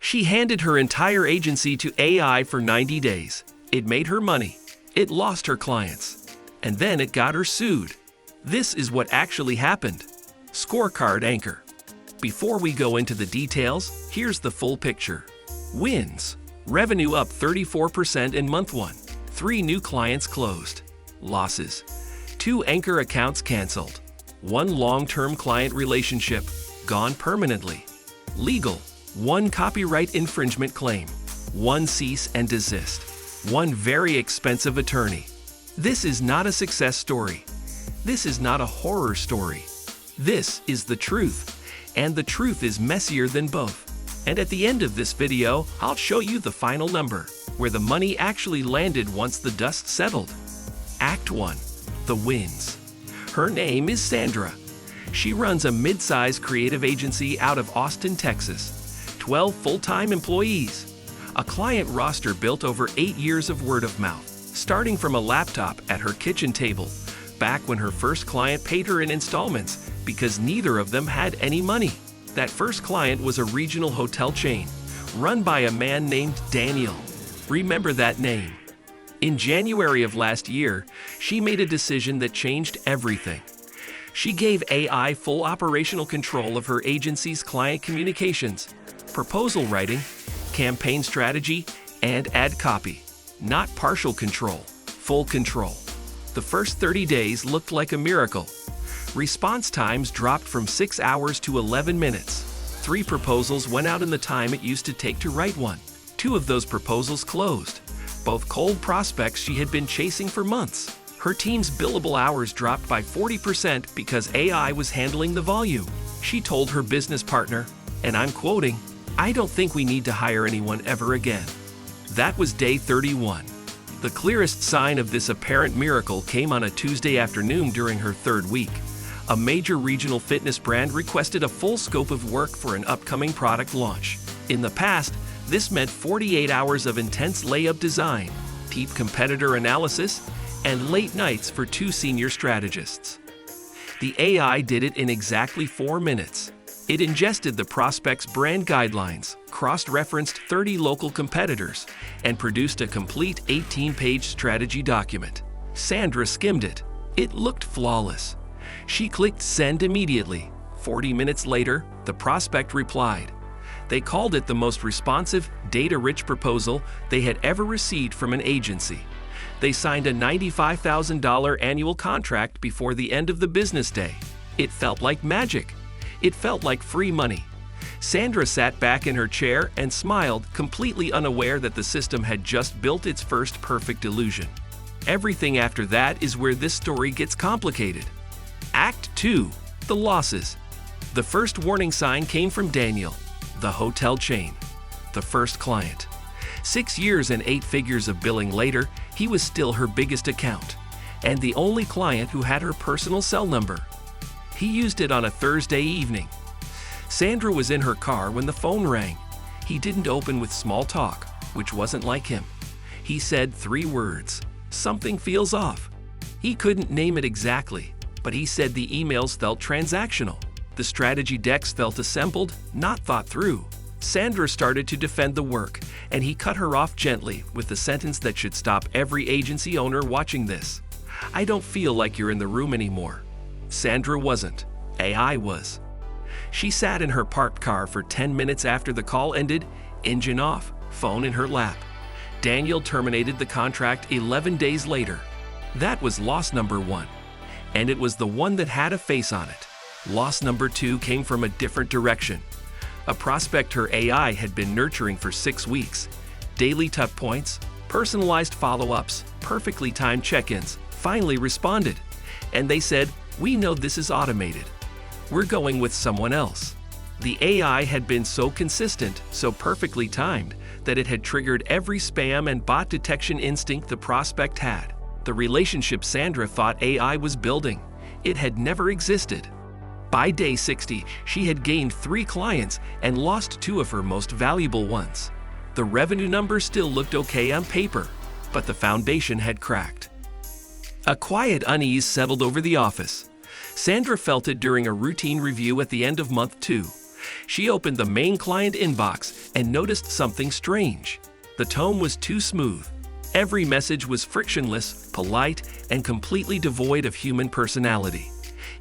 She handed her entire agency to AI for 90 days. It made her money. It lost her clients. And then it got her sued. This is what actually happened. Scorecard anchor. Before we go into the details, here's the full picture. Wins. Revenue up 34% in month 1. 3 new clients closed. Losses. 2 anchor accounts canceled. 1 long-term client relationship gone permanently. Legal. 1 copyright infringement claim. 1 cease and desist. 1 very expensive attorney. This is not a success story. This is not a horror story. This is the truth. And the truth is messier than both. And at the end of this video, I'll show you the final number, where the money actually landed once the dust settled. Act 1. The wins. Her name is Sandra. She runs a mid-size creative agency out of Austin, Texas. 12 full-time employees. A client roster built over 8 years of word of mouth, starting from a laptop at her kitchen table, back when her first client paid her in installments because neither of them had any money. That first client was a regional hotel chain, run by a man named Daniel. Remember that name. In January of last year, she made a decision that changed everything. She gave AI full operational control of her agency's client communications, proposal writing, campaign strategy, and ad copy. Not partial control, full control. The first 30 days looked like a miracle. Response times dropped from 6 hours to 11 minutes. 3 proposals went out in the time it used to take to write one. 2 of those proposals closed. Both cold prospects she had been chasing for months. Her team's billable hours dropped by 40% because AI was handling the volume. She told her business partner, and I'm quoting, "I don't think we need to hire anyone ever again." That was day 31. The clearest sign of this apparent miracle came on a Tuesday afternoon during her 3rd week. A major regional fitness brand requested a full scope of work for an upcoming product launch. In the past, this meant 48 hours of intense layup design, deep competitor analysis, and late nights for 2 senior strategists. The AI did it in exactly 4 minutes. It ingested the prospect's brand guidelines, cross-referenced 30 local competitors, and produced a complete 18-page strategy document. Sandra skimmed it. It looked flawless. She clicked send immediately. 40 minutes later, the prospect replied. They called it the most responsive, data-rich proposal they had ever received from an agency. They signed a $95,000 annual contract before the end of the business day. It felt like magic. It felt like free money. Sandra sat back in her chair and smiled, completely unaware that the system had just built its first perfect illusion. Everything after that is where this story gets complicated. Act 2. The losses. The first warning sign came from Daniel, the hotel chain, the first client. 6 years and 8 figures of billing later, he was still her biggest account, and the only client who had her personal cell number. He used it on a Thursday evening. Sandra was in her car when the phone rang. He didn't open with small talk, which wasn't like him. He said 3 words. Something feels off. He couldn't name it exactly, but he said the emails felt transactional. The strategy decks felt assembled, not thought through. Sandra started to defend the work, and he cut her off gently with the sentence that should stop every agency owner watching this. "I don't feel like you're in the room anymore." Sandra wasn't. AI was. She sat in her parked car for 10 minutes after the call ended, engine off, phone in her lap. Daniel terminated the contract 11 days later. That was loss number 1, and it was the one that had a face on it. Loss number 2 came from a different direction. A prospect her AI had been nurturing for 6 weeks. Daily touch points, personalized follow-ups, perfectly timed check-ins, finally responded. And they said, "We know this is automated. We're going with someone else." The AI had been so consistent, so perfectly timed, that it had triggered every spam and bot detection instinct the prospect had. The relationship Sandra thought AI was building, it had never existed. By day 60, she had gained 3 clients and lost 2 of her most valuable ones. The revenue number still looked okay on paper, but the foundation had cracked. A quiet unease settled over the office. Sandra felt it during a routine review at the end of month 2. She opened the main client inbox and noticed something strange. The tone was too smooth. Every message was frictionless, polite, and completely devoid of human personality.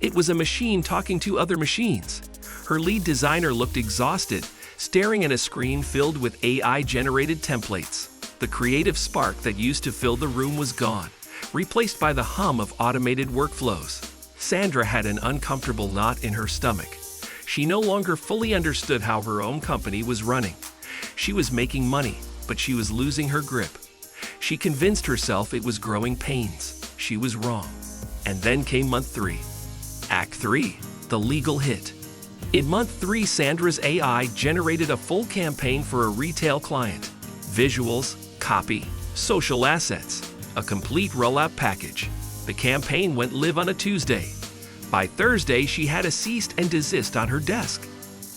It was a machine talking to other machines. Her lead designer looked exhausted, staring at a screen filled with AI-generated templates. The creative spark that used to fill the room was gone, replaced by the hum of automated workflows. Sandra had an uncomfortable knot in her stomach. She no longer fully understood how her own company was running. She was making money, but she was losing her grip. She convinced herself it was growing pains. She was wrong. And then came month 3. Act 3, the legal hit. In month 3, Sandra's AI generated a full campaign for a retail client. Visuals, copy, social assets, a complete rollout package. The campaign went live on a Tuesday. By Thursday, she had a cease and desist on her desk.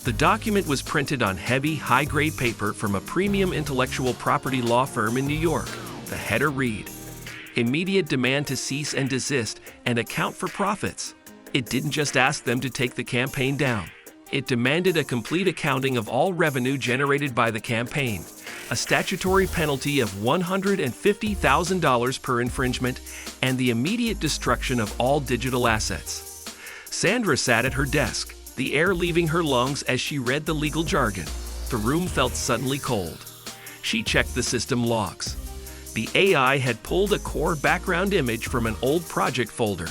The document was printed on heavy, high-grade paper from a premium intellectual property law firm in New York. The header read, "Immediate demand to cease and desist and account for profits." It didn't just ask them to take the campaign down. It demanded a complete accounting of all revenue generated by the campaign, a statutory penalty of $150,000 per infringement, and the immediate destruction of all digital assets. Sandra sat at her desk, the air leaving her lungs as she read the legal jargon. The room felt suddenly cold. She checked the system logs. The AI had pulled a core background image from an old project folder,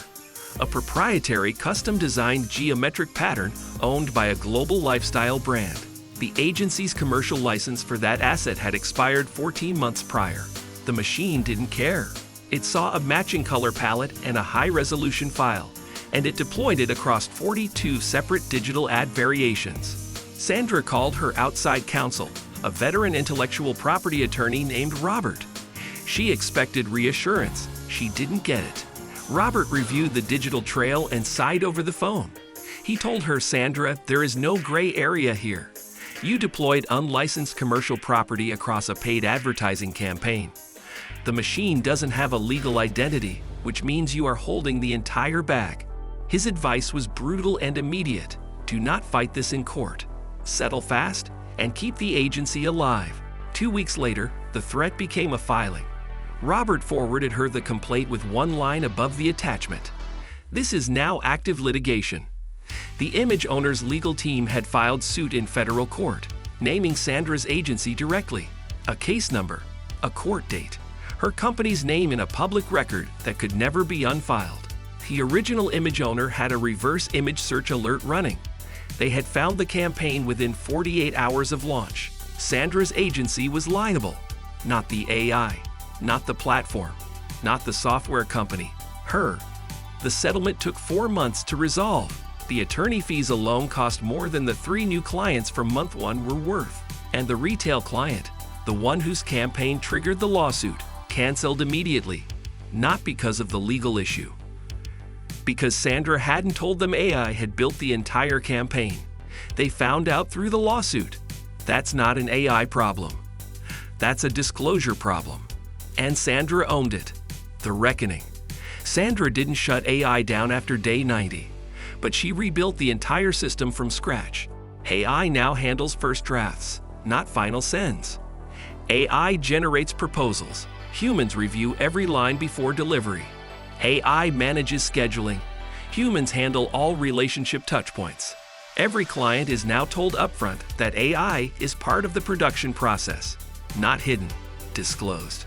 a proprietary custom-designed geometric pattern owned by a global lifestyle brand. The agency's commercial license for that asset had expired 14 months prior. The machine didn't care. It saw a matching color palette and a high-resolution file, and it deployed it across 42 separate digital ad variations. Sandra called her outside counsel, a veteran intellectual property attorney named Robert. She expected reassurance. She didn't get it. Robert reviewed the digital trail and sighed over the phone. He told her, "Sandra, there is no gray area here. You deployed unlicensed commercial property across a paid advertising campaign. The machine doesn't have a legal identity, which means you are holding the entire bag." His advice was brutal and immediate. Do not fight this in court. Settle fast and keep the agency alive. 2 weeks later, the threat became a filing. Robert forwarded her the complaint with one line above the attachment. "This is now active litigation." The image owner's legal team had filed suit in federal court, naming Sandra's agency directly, a case number, a court date, her company's name in a public record that could never be unfiled. The original image owner had a reverse image search alert running. They had found the campaign within 48 hours of launch. Sandra's agency was liable, not the AI, not the platform, not the software company, her. The settlement took 4 months to resolve. The attorney fees alone cost more than the 3 new clients from month 1 were worth. And the retail client, the one whose campaign triggered the lawsuit, canceled immediately, not because of the legal issue. Because Sandra hadn't told them AI had built the entire campaign. They found out through the lawsuit. That's not an AI problem. That's a disclosure problem. And Sandra owned it. The reckoning. Sandra didn't shut AI down after day 90, but she rebuilt the entire system from scratch. AI now handles first drafts, not final sends. AI generates proposals. Humans review every line before delivery. AI manages scheduling. Humans handle all relationship touchpoints. Every client is now told upfront that AI is part of the production process, not hidden, disclosed.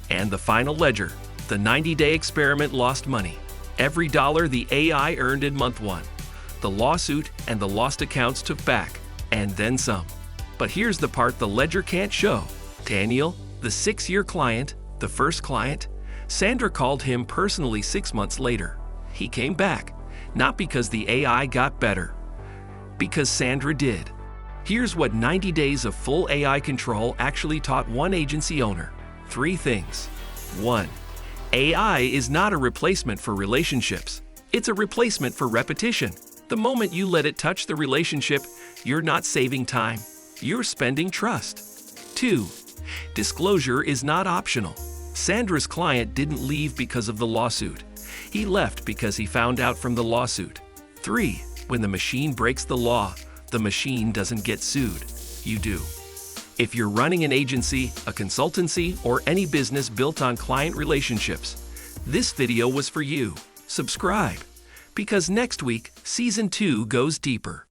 And the final ledger, the 90-day experiment lost money. Every dollar the AI earned in month 1. The lawsuit and the lost accounts took back, and then some. But here's the part the ledger can't show. Daniel, the 6-year client, the first client, Sandra called him personally 6 months later. He came back, not because the AI got better, because Sandra did. Here's what 90 days of full AI control actually taught one agency owner. 3 things. 1. AI is not a replacement for relationships. It's a replacement for repetition. The moment you let it touch the relationship, you're not saving time. You're spending trust. 2. Disclosure is not optional. Sandra's client didn't leave because of the lawsuit. He left because he found out from the lawsuit. 3. When the machine breaks the law, The machine doesn't get sued. You do. If you're running an agency, a consultancy, or any business built on client relationships, this video was for you. Subscribe, because next week, Season 2 goes deeper.